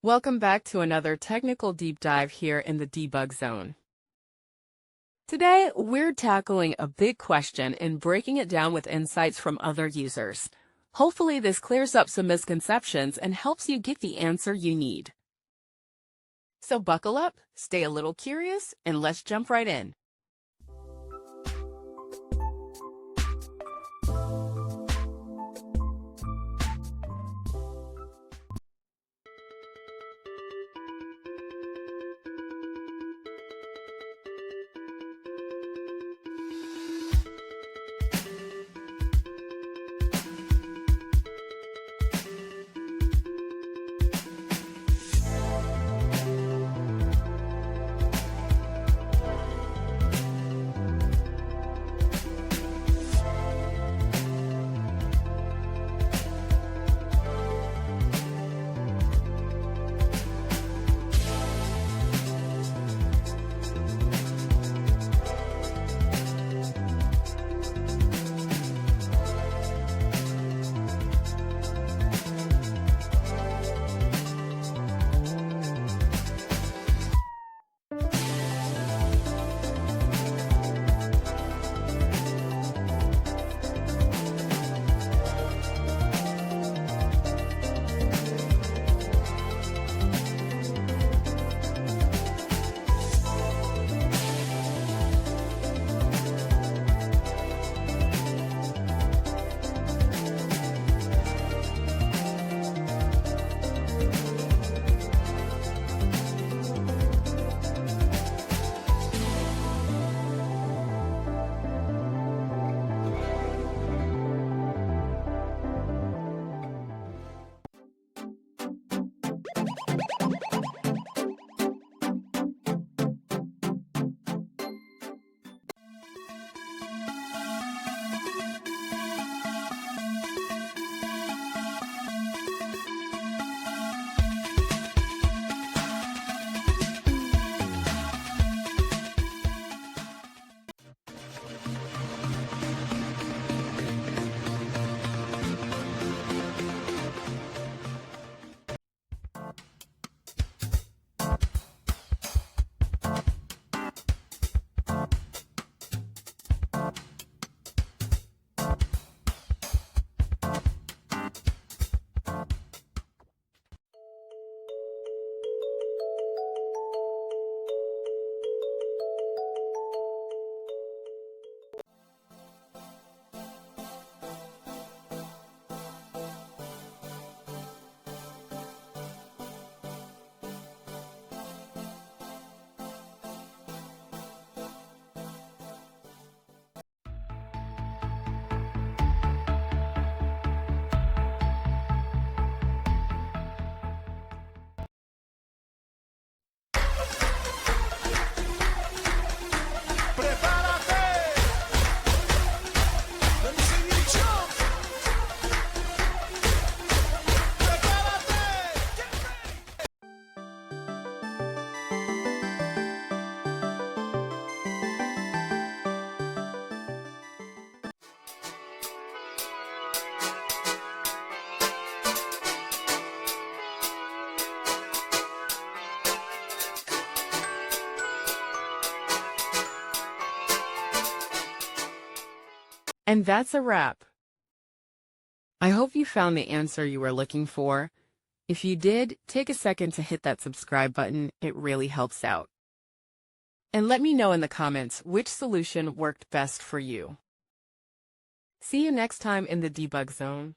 Welcome back to another technical deep dive here in the debug zone. Today, we're tackling a big question and breaking it down with insights from other users. Hopefully, this clears up some misconceptions and helps you get the answer you need. So buckle up, stay a little curious, and let's jump right in. And that's a wrap. I hope you found the answer you were looking for. If you did, take a second to hit that subscribe button. It really helps out. And let me know in the comments which solution worked best for you. See you next time in the debug zone.